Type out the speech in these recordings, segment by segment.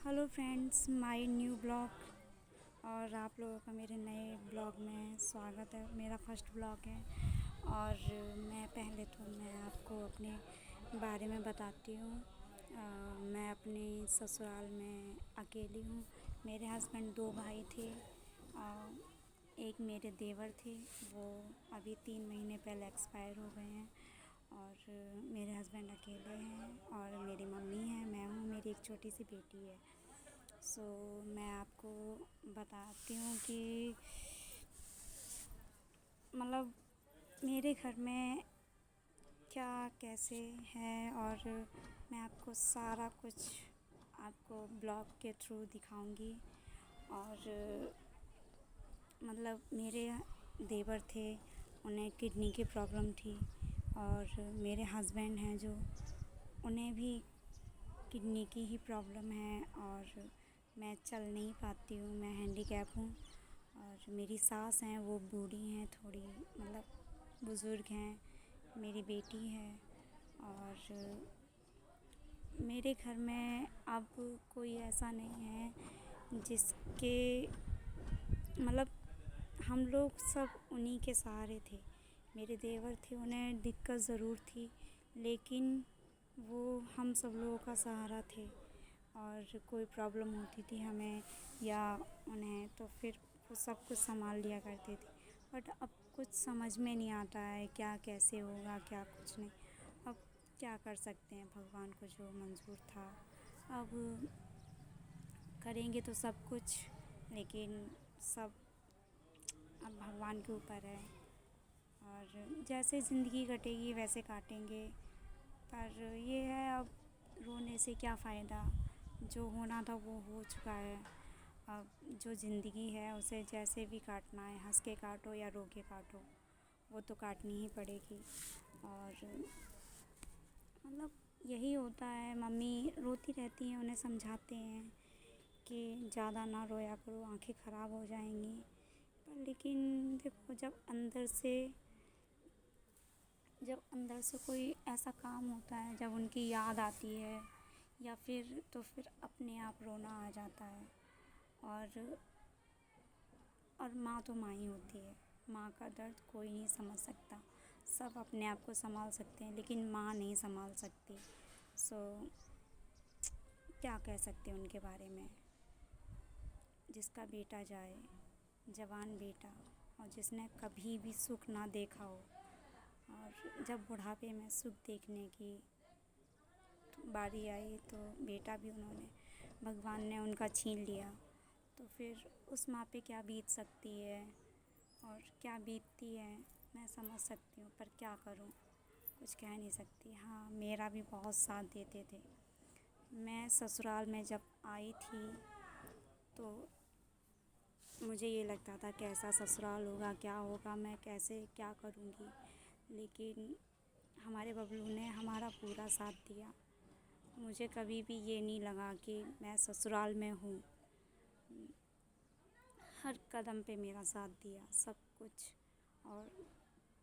Hello friends, my new blog और आप लोगों का मेरे नए ब्लॉग में स्वागत है। मेरा फर्स्ट ब्लॉग है और मैं आपको अपने बारे में बताती हूँ। मैं अपने ससुराल में अकेली हूँ। मेरे हस्बैंड 2 भाई थे। एक मेरे देवर थे, वो अभी 3 महीने पहले एक्सपायर हो गए हैं। और मेरे हस्बैंड अकेले हैं और मेरी मम्मी है, मैं हूँ, मेरी एक छोटी सी बेटी है। मैं आपको बताती हूँ कि मतलब मेरे घर में क्या कैसे है, और मैं आपको सारा कुछ आपको ब्लॉग के थ्रू दिखाऊंगी। और मतलब मेरे देवर थे, उन्हें किडनी की प्रॉब्लम थी, और मेरे हस्बैंड हैं जो, उन्हें भी किडनी की ही प्रॉब्लम है। और मैं चल नहीं पाती हूँ, मैं हैंडीकैप हूँ। और मेरी सास हैं, वो बूढ़ी हैं, थोड़ी मतलब बुज़ुर्ग हैं। मेरी बेटी है। और मेरे घर में अब कोई ऐसा नहीं है जिसके मतलब हम लोग सब उन्हीं के सहारे थे। मेरे देवर थे, उन्हें दिक्कत ज़रूर थी, लेकिन वो हम सब लोगों का सहारा थे। और कोई प्रॉब्लम होती थी हमें या उन्हें, तो फिर वो सब कुछ संभाल लिया करते थे। बट अब कुछ समझ में नहीं आता है, क्या कैसे होगा, क्या कुछ नहीं। अब क्या कर सकते हैं, भगवान को जो मंज़ूर था अब करेंगे तो सब कुछ, लेकिन सब अब भगवान के ऊपर है। और जैसे ज़िंदगी कटेगी वैसे काटेंगे। पर ये है, अब रोने से क्या फ़ायदा, जो होना था वो हो चुका है। अब जो ज़िंदगी है उसे जैसे भी काटना है, हंस के काटो या रो के काटो, वो तो काटनी ही पड़ेगी। और मतलब यही होता है, मम्मी रोती रहती हैं, उन्हें समझाते हैं कि ज़्यादा ना रोया करो, आँखें ख़राब हो जाएंगी। पर लेकिन देखो, जब अंदर से कोई ऐसा काम होता है, जब उनकी याद आती है या फिर अपने आप रोना आ जाता है। और माँ तो माँ ही होती है, माँ का दर्द कोई नहीं समझ सकता। सब अपने आप को संभाल सकते हैं, लेकिन माँ नहीं संभाल सकती। क्या कह सकते हैं उनके बारे में। जिसका बेटा जाए, जवान बेटा, और जिसने कभी भी सुख ना देखा हो, और जब बुढ़ापे में सुख देखने की बारी आई तो बेटा भी भगवान ने उनका छीन लिया। तो फिर उस माँ पे क्या बीत सकती है और क्या बीतती है, मैं समझ सकती हूँ, पर क्या करूँ, कुछ कह नहीं सकती। हाँ, मेरा भी बहुत साथ देते थे। मैं ससुराल में जब आई थी तो मुझे ये लगता था कैसा ससुराल होगा, क्या होगा, मैं कैसे क्या करूँगी। लेकिन हमारे बबलू ने हमारा पूरा साथ दिया। मुझे कभी भी ये नहीं लगा कि मैं ससुराल में हूँ। हर कदम पे मेरा साथ दिया, सब कुछ। और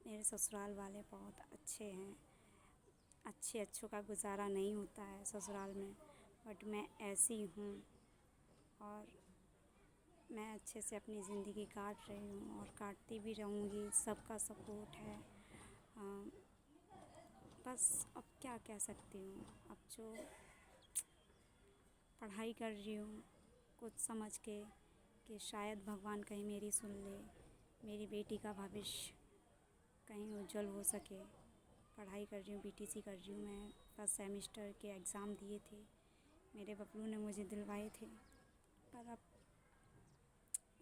मेरे ससुराल वाले बहुत अच्छे हैं। अच्छों का गुजारा नहीं होता है ससुराल में, बट मैं ऐसी हूँ और मैं अच्छे से अपनी ज़िंदगी काट रही हूँ और काटती भी रहूँगी। सबका सपोर्ट है। बस अब क्या कह सकती हूँ। अब जो पढ़ाई कर रही हूँ कुछ समझ के कि शायद भगवान कहीं मेरी सुन ले, मेरी बेटी का भविष्य कहीं उज्जवल हो सके। पढ़ाई कर रही हूँ, बीटीसी कर रही हूँ। मैं फर्स्ट सेमेस्टर के एग्ज़ाम दिए थे, मेरे बबलू ने मुझे दिलवाए थे। पर अब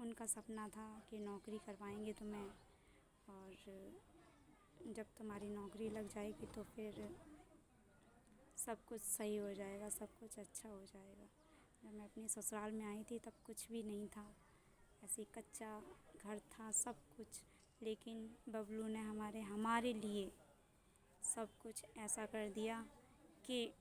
उनका सपना था कि नौकरी करवाएंगे तुम्हें, और जब तुम्हारी नौकरी लग जाएगी तो फिर सब कुछ सही हो जाएगा, सब कुछ अच्छा हो जाएगा। जब मैं अपनी ससुराल में आई थी तब कुछ भी नहीं था, ऐसे कच्चा घर था सब कुछ। लेकिन बबलू ने हमारे लिए सब कुछ ऐसा कर दिया कि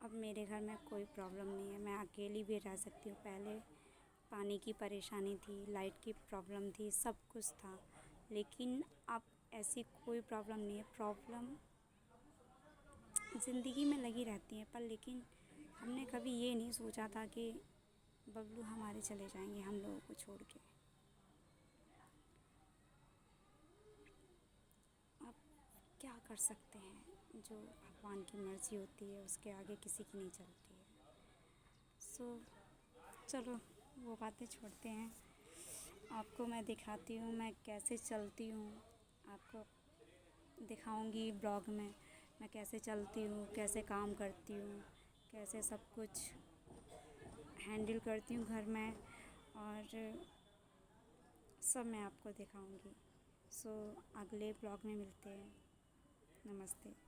अब मेरे घर में कोई प्रॉब्लम नहीं है, मैं अकेली भी रह सकती हूँ। पहले पानी की परेशानी थी, लाइट की प्रॉब्लम थी, सब कुछ था, लेकिन अब ऐसी कोई प्रॉब्लम नहीं है। प्रॉब्लम ज़िंदगी में लगी रहती हैं, पर लेकिन हमने कभी ये नहीं सोचा था कि बबलू हमारे चले जाएंगे हम लोगों को छोड़ के। अब क्या कर सकते हैं, जो भगवान की मर्ज़ी होती है उसके आगे किसी की नहीं चलती है। चलो वो बातें छोड़ते हैं। आपको मैं दिखाती हूँ मैं कैसे चलती हूँ, आपको दिखाऊंगी ब्लॉग में मैं कैसे चलती हूँ, कैसे काम करती हूँ, कैसे सब कुछ हैंडल करती हूँ घर में, और सब मैं आपको दिखाऊंगी। अगले ब्लॉग में मिलते हैं। नमस्ते।